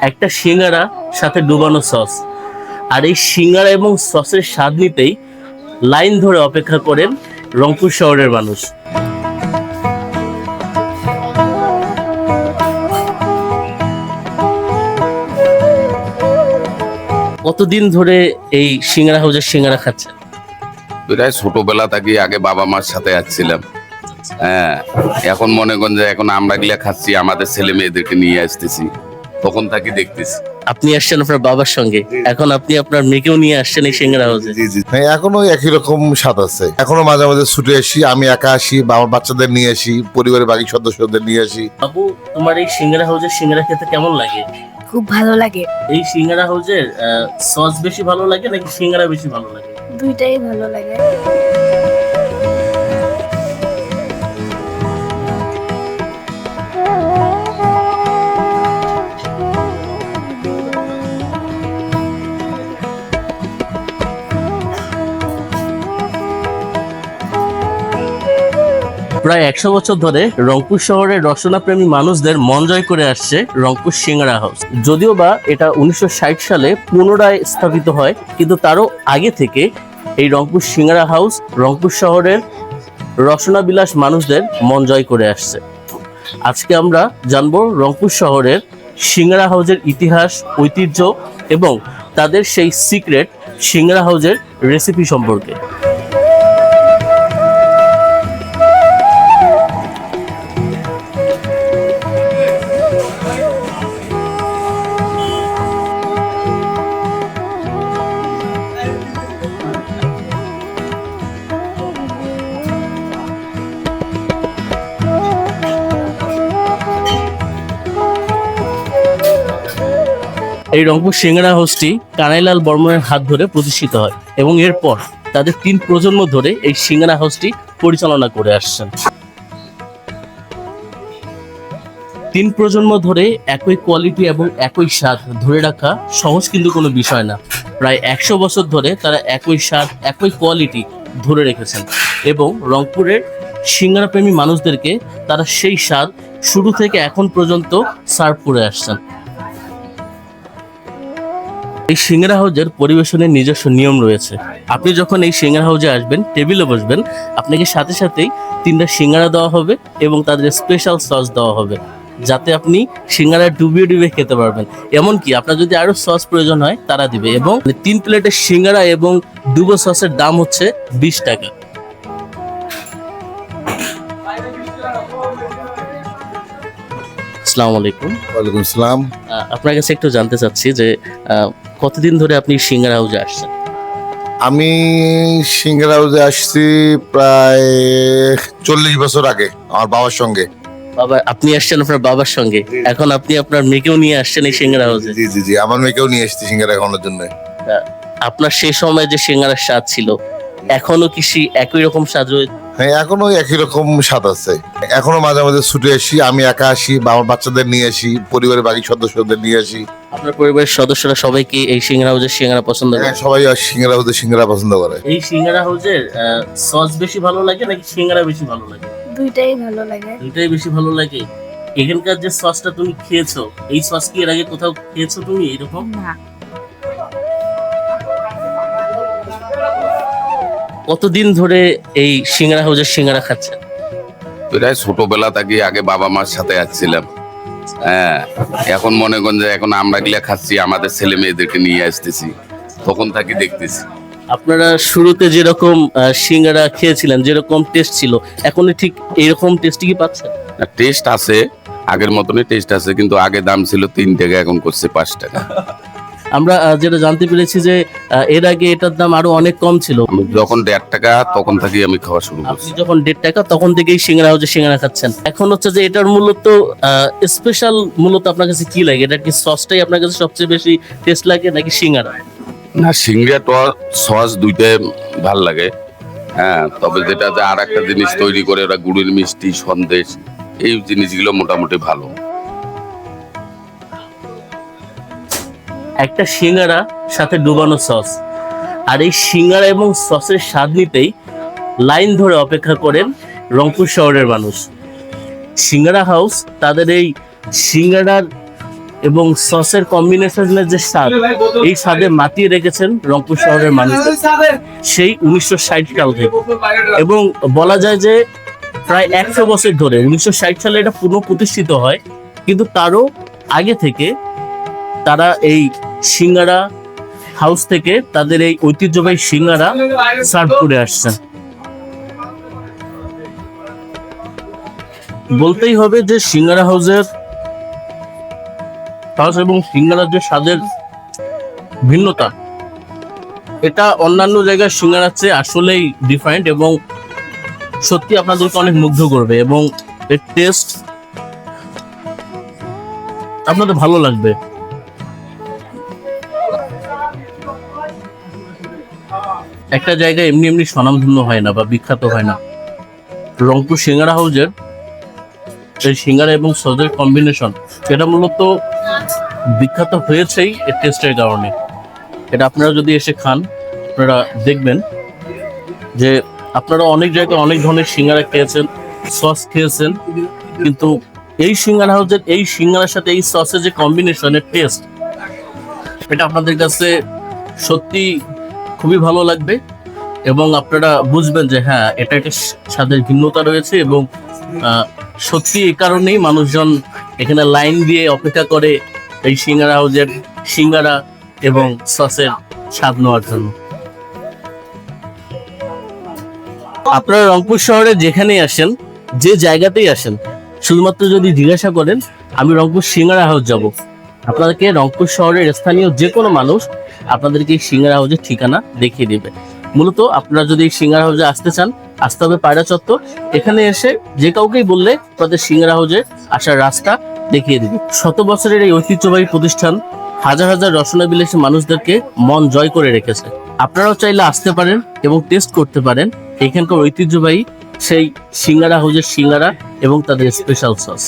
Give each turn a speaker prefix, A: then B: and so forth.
A: একটা সিঙ্গারা সাথে ডুবানো সস। আর এই সিঙ্গারা এবং সসের স্বাদ নিতেই লাইন ধরে অপেক্ষা করেন রংপুর শহরের মানুষ। কতদিন ধরে এই সিঙ্গারা হাউজের সিঙ্গারা খাচ্ছেন?
B: প্রায় ছোটবেলা থেকে আগে বাবা মার সাথে আসছিলাম। হ্যাঁ, এখন মনে করেন যে এখন আমরা গিলা খাচ্ছি, আমাদের ছেলে মেয়েদেরকে নিয়ে আসতেছি, তখন থাকি দেখতেছি।
A: আপনি আসছেন আপনার বাবার সঙ্গে, এখন আপনি আপনার মেয়েকেও নিয়ে আসছেন এই সিঙ্গারা হাউজে।
C: জি জি, হ্যাঁ, এখনো একই রকম স্বাদ আছে। এখনো মাঝে মাঝে ছুটে আসি, আমি একা আসি বা আমার বাচ্চাদের নিয়ে আসি, পরিবারের বাকি সদস্যদের নিয়ে আসি।
A: বাবু, তোমার এই সিঙ্গারা হাউজের সিঙ্গারা খেতে কেমন লাগে?
D: খুব ভালো লাগে।
A: এই সিঙ্গারা হাউজের সস বেশি ভালো লাগে নাকি সিঙ্গারা বেশি ভালো লাগে?
D: দুইটাই ভালো লাগে।
A: প্রায় 100 বছর ধরে রংপুর শহরের রসনাপ্রেমী মানুষদের মন জয় করে আসছে রংপুর সিঙ্গারা হাউস। যদিও বা এটা 1960 সালে পুনরায় স্থাপিত হয়, কিন্তু তারও আগে থেকে এই রংপুর সিঙ্গারা হাউস রংপুর শহরের রসনাবিলাস মানুষদের মন জয় করে আসছে। আজকে আমরা জানবো রংপুর শহরের সিঙ্গারা হাউসের ইতিহাস, ঐতিহ্য এবং তাদের সেই সিক্রেট সিঙ্গারা হাউসের রেসিপি সম্পর্কে। এই রংপুর সিঙ্গারা হাউসটি কানাইলাল বর্মনের হাত ধরে প্রতিষ্ঠিত হয় এবং এরপর তাদের 3 প্রজন্ম ধরে এই সিঙ্গারা হাউসটি পরিচালনা করে আসছেন। 3 প্রজন্ম ধরে একই কোয়ালিটি এবং একই স্বাদ ধরে রাখা সহজ কিন্তু কোনো বিষয় না। প্রায় 100 বছর ধরে তারা একই স্বাদ, একই কোয়ালিটি ধরে রেখেছেন এবং রংপুরের সিঙ্গারা প্রেমী মানুষদেরকে তারা সেই স্বাদ শুরু থেকে এখন পর্যন্ত সার্ভ করে আসছেন। এই সিঙ্গারা হাউজের পরিবেশনের নিজস্ব নিয়ম রয়েছে। আপনি যখন এই সিঙ্গারা হাউজে আসবেন, টেবিলে বসবেন, আপনাকে সাথে সাথেই 3টা সিঙ্গারা দেওয়া হবে এবং তাদের স্পেশাল সস দেওয়া হবে, যাতে আপনি সিঙ্গারা ডুবিয়ে ডুবিয়ে খেতে পারবেন। এমনকি আপনার যদি আরো সস প্রয়োজন হয় তারা দিবে। এবং 3 প্লেটের সিঙ্গারা এবং ডুবো সসের দাম হচ্ছে 20 টাকা। আসসালামু আলাইকুম।
C: ওয়ালাইকুম আসসালাম।
A: আপনার কাছে একটু জানতে চাচ্ছি যে কতদিন ধরে আপনি সিঙ্গারা হাউজে আসছেন?
C: আমি সিঙ্গারা হাউসে আসছি প্রায় 40 বছর আগে আমার বাবার সঙ্গে।
A: বাবা, আপনি আসছেন আপনার বাবার সঙ্গে, এখন আপনি আপনার মেয়েকেও নিয়ে আসছেন এই সিঙ্গারা হাউসে।
C: জি জি জি, আমার মেয়েকেও নিয়ে এসেছি সিঙ্গারা খাওয়ানোর জন্য।
A: আপনার সেই সময় যে সিঙ্গারার স্বাদ ছিল, এখনো কি একই রকম স্বাদ রয়েছে?
C: হ্যাঁ, এখনো একই রকম স্বাদ আছে। এখনো মাঝে মাঝে ছুটে আসি, আমি একা আসি বা আমার বাচ্চাদের নিয়ে আসি, পরিবারের বাকি সদস্যদের নিয়ে আসি।
A: আপনার পরিবারের সদস্যরা সবাই কি এই সিঙ্গারা হাউসের সিঙ্গারা পছন্দ করে?
C: হ্যাঁ, সবাই সিঙ্গারা হাউসে সিঙ্গারা পছন্দ করে।
A: এই সিঙ্গারা হাউসের সস বেশি ভালো লাগে নাকি সিঙ্গারা বেশি ভালো লাগে?
D: দুইটাই ভালো লাগে।
A: দুইটাই বেশি ভালো লাগে। এখানকার যে সসটা তুমি খেয়েছো, এই সস কি এর আগে কোথাও খেয়েছো তুমি এরকম?
D: না।
A: কতদিন ধরে এই সিঙ্গারা হাউসের সিঙ্গারা খাচ্ছেন?
B: প্রায় ছোটবেলা থেকে আগে বাবা মার সাথে আসছিলাম। হ্যাঁ, এখন মনে করেন যে এখন আমরা গিলা খাচ্ছি, আমাদের ছেলে মেয়েদেরকে নিয়ে আসতেছি, তখন থাকি দেখতেছি।
A: আপনারা শুরুতে যেরকম সিঙ্গারা খেয়েছিলেন, যেরকম টেস্ট ছিল, এখন ঠিক এইরকম টেস্ট কি পাচ্ছেন?
B: টেস্ট আছে, আগের মতনই টেস্ট আছে, কিন্তু আগে দাম ছিল 3 টাকা, এখন করছে 5 টাকা।
A: আমরা যেটা জানতে পেরেছি যে এর আগে এটার দাম আরো অনেক কম ছিল।
B: আমি যখন 1.5 টাকা তখন থেকে আমি খাওয়া শুরু করছি।
A: আপনি যখন 1.5 টাকা তখন থেকেই সিঙ্গারা হাউসে সিঙ্গারা খাচ্ছেন। এখন হচ্ছে যে এটার মূলত স্পেশাল মূলত আপনার কাছে কি লাগে? এটা কি সসটাই আপনার কাছে সবচেয়ে বেশি টেস্ট লাগে নাকি সিঙ্গারা?
B: না, সিঙ্গারা সস দুইটাই ভাল লাগে। হ্যাঁ, তবে যেটা যে আর একটা জিনিস তৈরি করে ওরা, গুড়ের মিষ্টি, সন্দেশ, এই জিনিসগুলো মোটামুটি ভালো।
A: একটা সিঙ্গারা সাথে ডুবানো সস। আর এই সিঙ্গারা এবং সসের স্বাদ নিতেই লাইন ধরে অপেক্ষা করেন রংপুর শহরের মানুষ। সিঙ্গারা হাউস তাদের এই সিঙ্গারার এবং সসের কম্বিনেশনের যে স্বাদ, এই স্বাদে মাতিয়ে রেখেছেন রংপুর শহরের মানুষ সেই 1960 সাল থেকে। এবং বলা যায় যে প্রায় 100 বছর ধরে, 1960 সালে এটা পুনঃপ্রতিষ্ঠিত হয়, কিন্তু তারও আগে থেকে তারা এই সিঙ্গারা হাউস থেকে তাদের এই ঐতিহ্যবাহী সিঙ্গারা সার্ভ করে আসছেন। বলতেই হবে যে সিঙ্গারা হাউসের এবং সিঙ্গারার যে স্বাদের ভিন্নতা, এটা অন্যান্য জায়গায় সিঙ্গারার চেয়ে আসলেই ডিফারেন্ট এবং সত্যি আপনাদেরকে অনেক মুগ্ধ করবে এবং এর টেস্ট আপনাদের ভালো লাগবে। একটা জায়গায় এমনি এমনি স্বনামধন্য হয় না বা বিখ্যাত হয় না। রংপুর সিঙ্গারা হাউসের এই সিঙ্গারা এবং সসের কম্বিনেশন, এটা মূলত বিখ্যাত হয়েছেই এর টেস্টের কারণে। এটা আপনারা যদি এসে খান, আপনারা দেখবেন যে আপনারা অনেক জায়গায় অনেক ধরনের সিঙ্গারা খেয়েছেন, সস খেয়েছেন, কিন্তু এই সিঙ্গারা হাউসের এই সিঙ্গারার সাথে এই সসের যে কম্বিনেশনের টেস্ট, এটা আপনাদের কাছে সত্যি খুবই ভালো লাগবে এবং আপনারা বুঝবেন যে হ্যাঁ, এটা একটা স্বাদের ভিন্নতা রয়েছে এবং সত্যি এই কারণেই মানুষজন এখানে লাইন দিয়ে অপেক্ষা করে এই সিঙ্গারা হাউসের সিঙ্গারা এবং সসের স্বাদ নেওয়ার জন্য। আপনারা রংপুর শহরে যেখানেই আসেন, যে জায়গাতেই আসেন, শুধুমাত্র যদি জিজ্ঞাসা করেন আমি রংপুর সিঙ্গারা হাউস যাব, আপনাদেরকে রংপুর শহরের স্থানীয় যে কোনো মানুষ আপনাদেরকে এই সিঙ্গারা হাউসের ঠিকানা দেখিয়ে দেবে। মূলত আপনারা যদি এই সিঙ্গারা হাউসে আসতে চান, আসতে হবে পায়রা চত্বর। এখানে এসে যে কাউকেই বললে আপনাদের সিঙ্গারা হাউসে আসার রাস্তা দেখিয়ে দিবে। 100 বছরের এই ঐতিহ্যবাহী প্রতিষ্ঠান হাজার হাজার রসনাবিলাসী মানুষদেরকে মন জয় করে রেখেছে। আপনারাও চাইলে আসতে পারেন এবং টেস্ট করতে পারেন এখানকার ঐতিহ্যবাহী সেই সিঙ্গারা হাউসের সিঙ্গারা এবং তাদের স্পেশাল সস।